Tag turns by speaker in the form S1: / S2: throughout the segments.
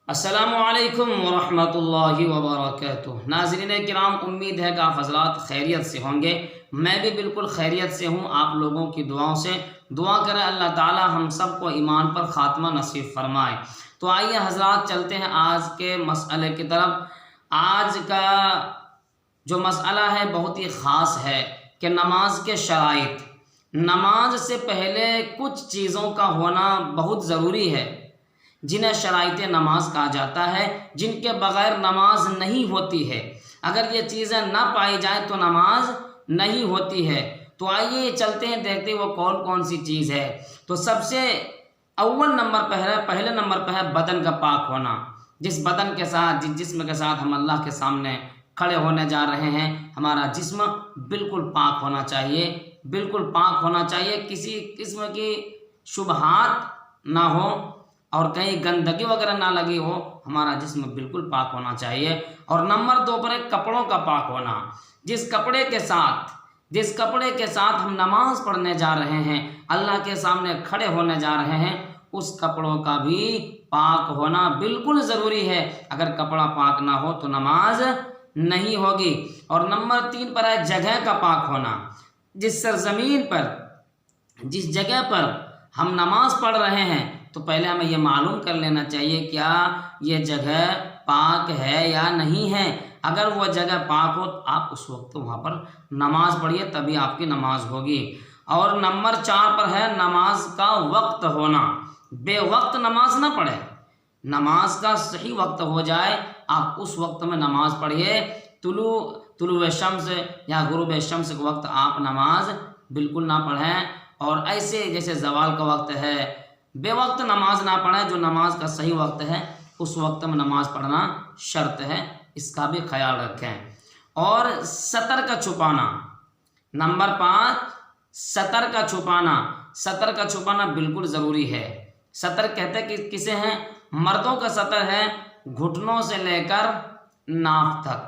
S1: السلام علیکم ورحمۃ اللہ وبرکاتہ۔ ناظرین کرام، امید ہے کہ آپ حضرات خیریت سے ہوں گے۔ میں بھی بالکل خیریت سے ہوں، آپ لوگوں کی دعاؤں سے۔ دعا کریں اللہ تعالی ہم سب کو ایمان پر خاتمہ نصیب فرمائے۔ تو آئیے حضرات چلتے ہیں آج کے مسئلے کی طرف۔ آج کا جو مسئلہ ہے بہت ہی خاص ہے کہ نماز کے شرائط۔ نماز سے پہلے کچھ چیزوں کا ہونا بہت ضروری ہے جنہیں شرائط نماز کہا جاتا ہے، جن کے بغیر نماز نہیں ہوتی ہے۔ اگر یہ چیزیں نہ پائی جائیں تو نماز نہیں ہوتی ہے۔ تو آئیے چلتے ہیں، دیکھتے ہیں وہ کون کون سی چیز ہے۔ تو سب سے پہلے نمبر پہ ہے بدن کا پاک ہونا۔ جس بدن کے ساتھ، جس جسم کے ساتھ ہم اللہ کے سامنے کھڑے ہونے جا رہے ہیں، ہمارا جسم بالکل پاک ہونا چاہیے، بالکل پاک ہونا چاہیے، کسی قسم کی شبہات نہ ہو اور کہیں گندگی وغیرہ نہ لگی ہو، ہمارا جسم بالکل پاک ہونا چاہیے۔ اور نمبر 2 پر ہے کپڑوں کا پاک ہونا۔ جس کپڑے کے ساتھ ہم نماز پڑھنے جا رہے ہیں، اللہ کے سامنے کھڑے ہونے جا رہے ہیں، اس کپڑوں کا بھی پاک ہونا بالکل ضروری ہے۔ اگر کپڑا پاک نہ ہو تو نماز نہیں ہوگی۔ اور نمبر 3 پر ہے جگہ کا پاک ہونا۔ جس سرزمین پر، جس جگہ پر ہم نماز پڑھ رہے ہیں، تو پہلے ہمیں یہ معلوم کر لینا چاہیے کیا یہ جگہ پاک ہے یا نہیں ہے۔ اگر وہ جگہ پاک ہو تو آپ اس وقت وہاں پر نماز پڑھیے، تبھی آپ کی نماز ہوگی۔ اور نمبر 4 پر ہے نماز کا وقت ہونا۔ بے وقت نماز نہ پڑھے، نماز کا صحیح وقت ہو جائے، آپ اس وقت میں نماز پڑھیے۔ طلوع شمس یا غروب شمس کے وقت آپ نماز بالکل نہ پڑھیں، اور ایسے جیسے زوال کا وقت ہے، بے وقت نماز نہ پڑھیں۔ جو نماز کا صحیح وقت ہے اس وقت میں نماز پڑھنا شرط ہے، اس کا بھی خیال رکھیں۔ اور سطر کا چھپانا، نمبر 5 سطر کا چھپانا۔ سطر کا چھپانا بالکل ضروری ہے۔ سطر کہتے کہ کسے ہیں؟ مردوں کا سطر ہے گھٹنوں سے لے کر ناف تک۔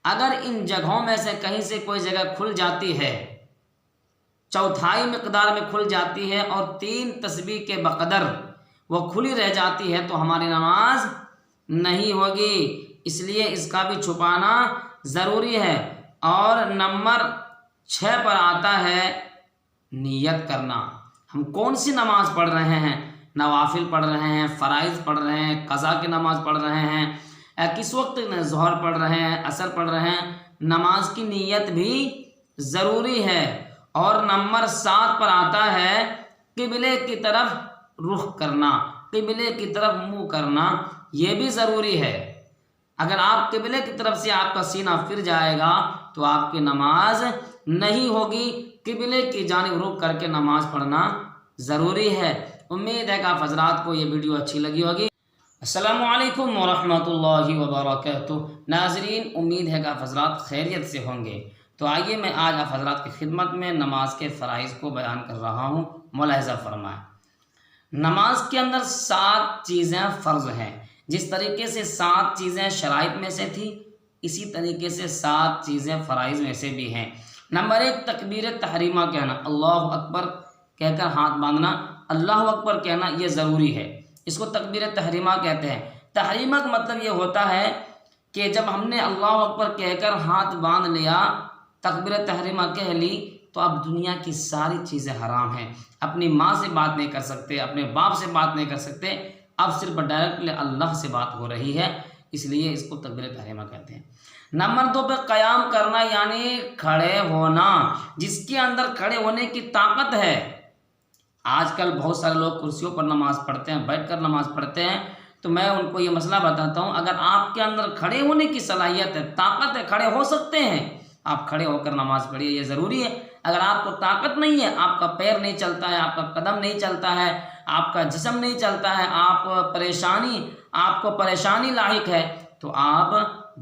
S1: اگر ان جگہوں میں سے کہیں سے کوئی جگہ کھل جاتی ہے، چوتھائی مقدار میں کھل جاتی ہے اور 3 تسبیح کے بقدر وہ کھلی رہ جاتی ہے، تو ہماری نماز نہیں ہوگی۔ اس لیے اس کا بھی چھپانا ضروری ہے۔ اور نمبر 6 پر آتا ہے نیت کرنا۔ ہم کون سی نماز پڑھ رہے ہیں؟ نوافل پڑھ رہے ہیں، فرائض پڑھ رہے ہیں، قضا کی نماز پڑھ رہے ہیں، کس وقت ظہر پڑھ رہے ہیں، عصر پڑھ رہے ہیں، نماز کی نیت بھی ضروری ہے۔ اور نمبر 7 پر آتا ہے قبلے کی طرف رخ کرنا، قبلے کی طرف منہ کرنا، یہ بھی ضروری ہے۔ اگر آپ قبلے کی طرف سے آپ کا سینہ پھر جائے گا تو آپ کی نماز نہیں ہوگی۔ قبلے کی جانب رخ کر کے نماز پڑھنا ضروری ہے۔ امید ہے کہ آپ حضرات کو یہ ویڈیو اچھی لگی ہوگی۔ السلام علیکم ورحمۃ اللہ وبرکاتہ۔ ناظرین، امید ہے کہ آپ حضرات خیریت سے ہوں گے۔ تو آئیے میں آج آپ حضرات کی خدمت میں نماز کے فرائض کو بیان کر رہا ہوں، ملاحظہ فرمائیں۔ نماز کے اندر 7 چیزیں فرض ہیں۔ جس طریقے سے 7 چیزیں شرائط میں سے تھی، اسی طریقے سے 7 چیزیں فرائض میں سے بھی ہیں۔ نمبر 1 تکبیر تحریمہ کہنا، اللہ اکبر کہہ کر ہاتھ باندھنا۔ اللہ اکبر کہنا یہ ضروری ہے، اس کو تکبیر تحریمہ کہتے ہیں۔ تحریمہ کا مطلب یہ ہوتا ہے کہ جب ہم نے اللہ اکبر کہہ کر ہاتھ باندھ لیا، تکبیر تحریمہ کہہ لی، تو اب دنیا کی ساری چیزیں حرام ہیں۔ اپنی ماں سے بات نہیں کر سکتے، اپنے باپ سے بات نہیں کر سکتے، اب صرف ڈائریکٹلی اللہ سے بات ہو رہی ہے، اس لیے اس کو تکبیر تحریمہ کہتے ہیں۔ نمبر 2 پہ قیام کرنا، یعنی کھڑے ہونا، جس کے اندر کھڑے ہونے کی طاقت ہے۔ آج کل بہت سارے لوگ کرسیوں پر نماز پڑھتے ہیں، بیٹھ کر نماز پڑھتے ہیں، تو میں ان کو یہ مسئلہ بتاتا ہوں، اگر آپ کے اندر کھڑے ہونے کی صلاحیت ہے، طاقت ہے، کھڑے ہو سکتے ہیں، آپ کھڑے ہو کر نماز پڑھیے، یہ ضروری ہے۔ اگر آپ کو طاقت نہیں ہے، آپ کا پیر نہیں چلتا ہے، آپ کا قدم نہیں چلتا ہے، آپ کا جسم نہیں چلتا ہے، آپ کو پریشانی لاحق ہے، تو آپ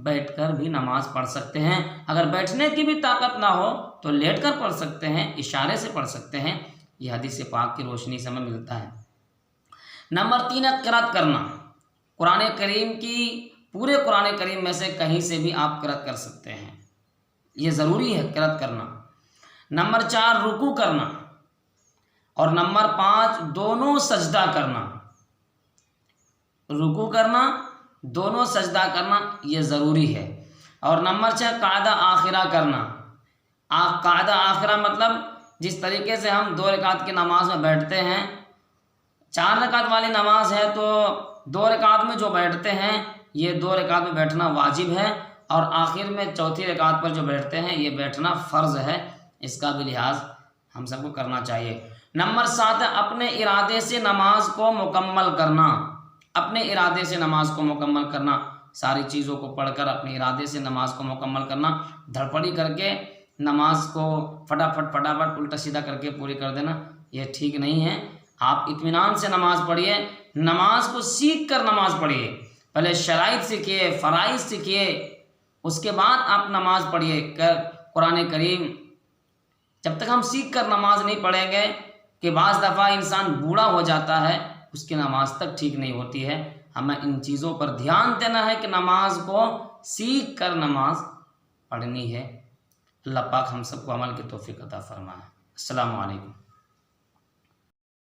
S1: بیٹھ کر بھی نماز پڑھ سکتے ہیں۔ اگر بیٹھنے کی بھی طاقت نہ ہو تو لیٹ کر پڑھ سکتے ہیں، اشارے سے پڑھ سکتے ہیں، یہ حدیث پاک کی روشنی سے ہمیں ملتا ہے۔ نمبر 3 ہے قرأت کرنا۔ قرآن کریم کی، پورے قرآن کریم میں سے کہیں سے بھی آپ قرأت کر سکتے ہیں، یہ ضروری ہے قرأت کرنا۔ نمبر 4 رکوع کرنا، اور نمبر 5 دونوں سجدہ کرنا۔ رکوع کرنا دونوں سجدہ کرنا یہ ضروری ہے۔ اور نمبر 6 قاعدہ آخرہ کرنا۔ قاعدہ آخرہ مطلب جس طریقے سے ہم 2 رکعت کی نماز میں بیٹھتے ہیں، 4 رکعت والی نماز ہے تو 2 رکعت میں جو بیٹھتے ہیں یہ 2 رکعت میں بیٹھنا واجب ہے، اور آخر میں چوتھی رکعت پر جو بیٹھتے ہیں یہ بیٹھنا فرض ہے، اس کا بھی لحاظ ہم سب کو کرنا چاہیے۔ نمبر 7 اپنے ارادے سے نماز کو مکمل کرنا۔ اپنے ارادے سے نماز کو مکمل کرنا، ساری چیزوں کو پڑھ کر اپنے ارادے سے نماز کو مکمل کرنا، دھڑپڑی کر کے نماز کو فٹافٹ الٹا سیدھا کر کے پوری کر دینا، یہ ٹھیک نہیں ہے۔ آپ اطمینان سے نماز پڑھیے، نماز کو سیکھ کر نماز پڑھیے، پہلے شرائط سیکھیے، فرائض سیکھیے، اس کے بعد آپ نماز پڑھیے۔ قرآن کریم جب تک ہم سیکھ کر نماز نہیں پڑھیں گے کہ بعض دفعہ انسان بوڑھا ہو جاتا ہے، اس کی نماز تک ٹھیک نہیں ہوتی ہے۔ ہمیں ان چیزوں پر دھیان دینا ہے کہ نماز کو سیکھ کر نماز پڑھنی ہے۔ اللہ پاک ہم سب کو عمل کی توفیق عطا فرمائے۔ السلام علیکم۔